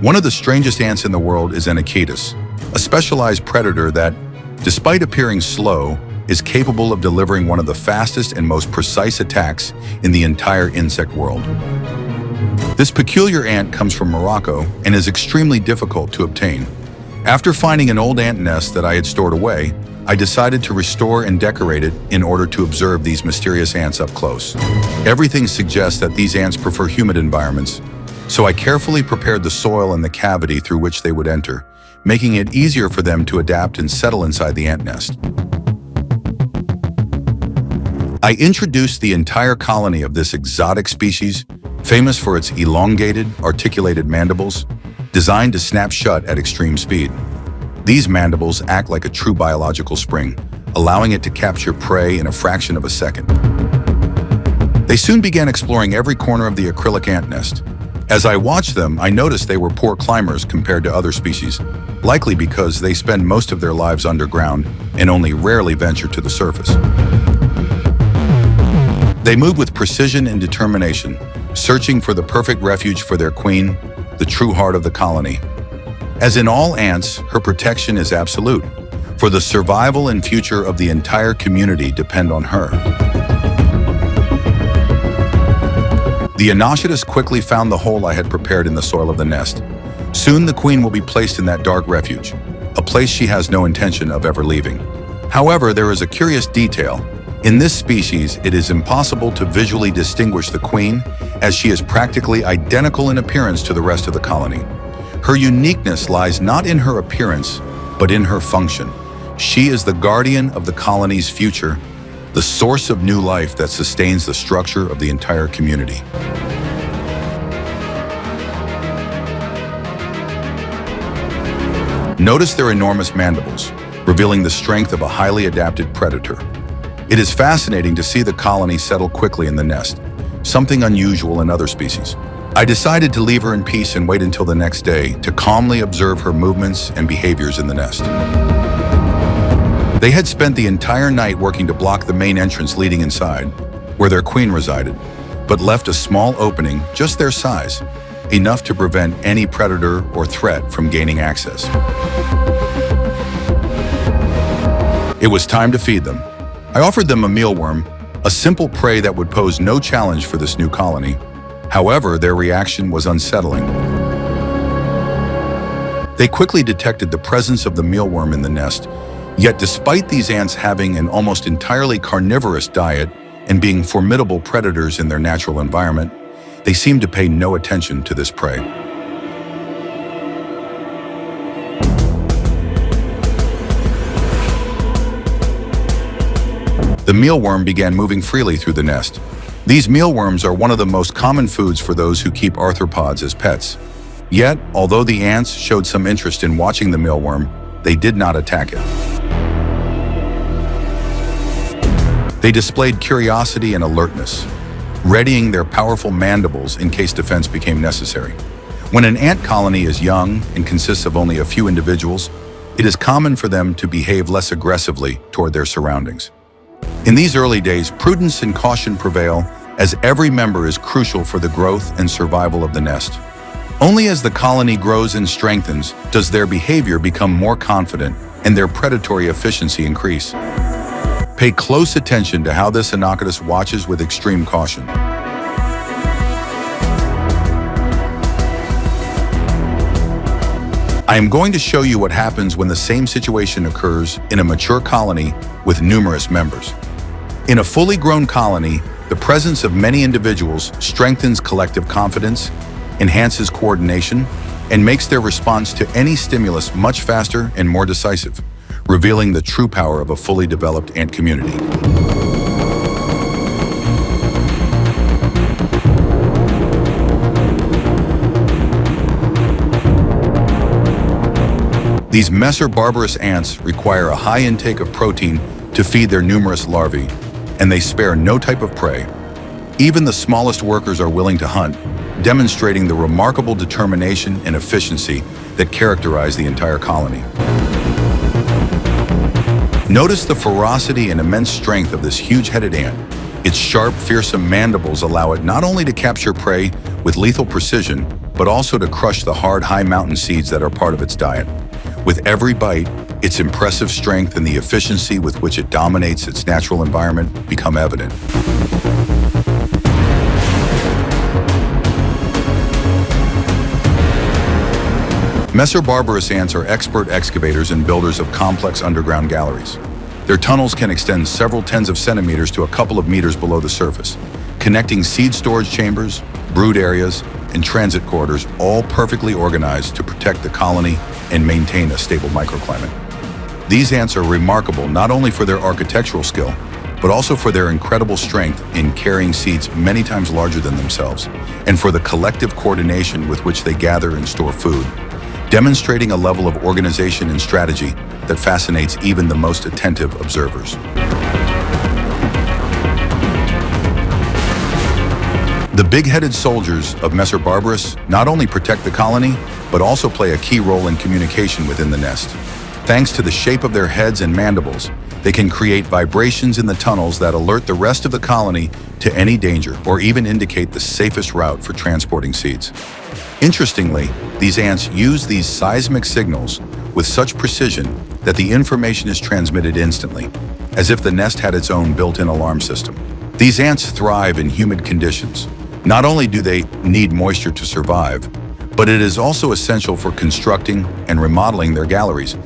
One of the strangest ants in the world is Anochetus, a specialized predator that, despite appearing slow, is capable of delivering one of the fastest and most precise attacks in the entire insect world. This peculiar ant comes from Morocco and is extremely difficult to obtain. After finding an old ant nest that I had stored away, I decided to restore and decorate it in order to observe these mysterious ants up close. Everything suggests that these ants prefer humid environments, so I carefully prepared the soil and the cavity through which they would enter, making it easier for them to adapt and settle inside the ant nest. I introduced the entire colony of this exotic species, famous for its elongated, articulated mandibles, designed to snap shut at extreme speed. These mandibles act like a true biological spring, allowing it to capture prey in a fraction of a second. They soon began exploring every corner of the acrylic ant nest. As I watched them, I noticed they were poor climbers compared to other species, likely because they spend most of their lives underground and only rarely venture to the surface. They move with precision and determination, searching for the perfect refuge for their queen, the true heart of the colony. As in all ants, her protection is absolute, for the survival and future of the entire community depend on her. The Anochetus quickly found the hole I had prepared in the soil of the nest. Soon the queen will be placed in that dark refuge, a place she has no intention of ever leaving. However, there is a curious detail. In this species, it is impossible to visually distinguish the queen, as she is practically identical in appearance to the rest of the colony. Her uniqueness lies not in her appearance, but in her function. She is the guardian of the colony's future, the source of new life that sustains the structure of the entire community. Notice their enormous mandibles, revealing the strength of a highly adapted predator. It is fascinating to see the colony settle quickly in the nest, something unusual in other species. I decided to leave her in peace and wait until the next day to calmly observe her movements and behaviors in the nest. They had spent the entire night working to block the main entrance leading inside, where their queen resided, but left a small opening just their size, enough to prevent any predator or threat from gaining access. It was time to feed them. I offered them a mealworm, a simple prey that would pose no challenge for this new colony. However, their reaction was unsettling. They quickly detected the presence of the mealworm in the nest, yet despite these ants having an almost entirely carnivorous diet and being formidable predators in their natural environment, they seemed to pay no attention to this prey. The mealworm began moving freely through the nest. These mealworms are one of the most common foods for those who keep arthropods as pets. Yet, although the ants showed some interest in watching the mealworm, they did not attack it. They displayed curiosity and alertness, readying their powerful mandibles in case defense became necessary. When an ant colony is young and consists of only a few individuals, it is common for them to behave less aggressively toward their surroundings. In these early days, prudence and caution prevail, as every member is crucial for the growth and survival of the nest. Only as the colony grows and strengthens does their behavior become more confident and their predatory efficiency increase. Pay close attention to how this Anochetus watches with extreme caution. I am going to show you what happens when the same situation occurs in a mature colony with numerous members. In a fully grown colony, the presence of many individuals strengthens collective confidence, enhances coordination, and makes their response to any stimulus much faster and more decisive, revealing the true power of a fully developed ant community. These messer barbarous ants require a high intake of protein to feed their numerous larvae, and they spare no type of prey. Even the smallest workers are willing to hunt, demonstrating the remarkable determination and efficiency that characterize the entire colony. Notice the ferocity and immense strength of this huge-headed ant. Its sharp, fearsome mandibles allow it not only to capture prey with lethal precision, but also to crush the hard, high mountain seeds that are part of its diet. With every bite, its impressive strength and the efficiency with which it dominates its natural environment become evident. Mesobarbarous ants are expert excavators and builders of complex underground galleries. Their tunnels can extend several tens of centimeters to a couple of meters below the surface, connecting seed storage chambers, brood areas, and transit corridors, all perfectly organized to protect the colony and maintain a stable microclimate. These ants are remarkable not only for their architectural skill, but also for their incredible strength in carrying seeds many times larger than themselves, and for the collective coordination with which they gather and store food, demonstrating a level of organization and strategy that fascinates even the most attentive observers. The big-headed soldiers of Mesobarbarous not only protect the colony, but also play a key role in communication within the nest. Thanks to the shape of their heads and mandibles, they can create vibrations in the tunnels that alert the rest of the colony to any danger or even indicate the safest route for transporting seeds. Interestingly, these ants use these seismic signals with such precision that the information is transmitted instantly, as if the nest had its own built-in alarm system. These ants thrive in humid conditions. Not only do they need moisture to survive, but it is also essential for constructing and remodeling their galleries,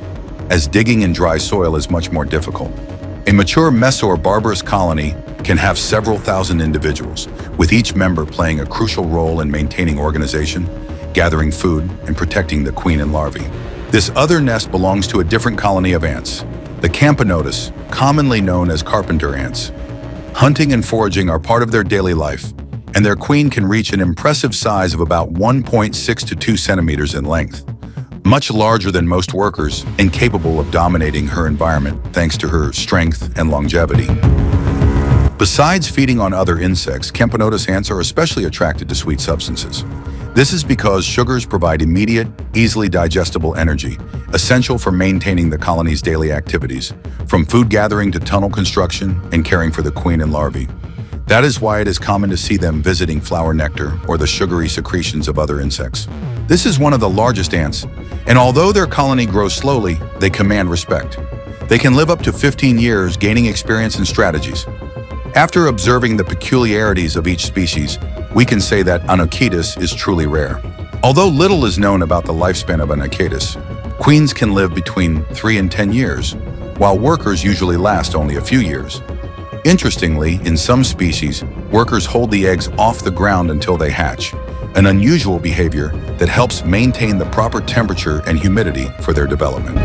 as digging in dry soil is much more difficult. A mature Mesobarbarous colony can have several thousand individuals, with each member playing a crucial role in maintaining organization, gathering food, and protecting the queen and larvae. This other nest belongs to a different colony of ants, the Anochetus, commonly known as carpenter ants. Hunting and foraging are part of their daily life, and their queen can reach an impressive size of about 1.6 to 2 centimeters in length, much larger than most workers and capable of dominating her environment thanks to her strength and longevity. Besides feeding on other insects, Anochetus ants are especially attracted to sweet substances. This is because sugars provide immediate, easily digestible energy, essential for maintaining the colony's daily activities, from food gathering to tunnel construction and caring for the queen and larvae. That is why it is common to see them visiting flower nectar or the sugary secretions of other insects. This is one of the largest ants, and although their colony grows slowly, they command respect. They can live up to 15 years, gaining experience and strategies. After observing the peculiarities of each species, we can say that Anochetus is truly rare. Although little is known about the lifespan of Anochetus, queens can live between 3 and 10 years, while workers usually last only a few years. Interestingly, in some species, workers hold the eggs off the ground until they hatch, an unusual behavior that helps maintain the proper temperature and humidity for their development.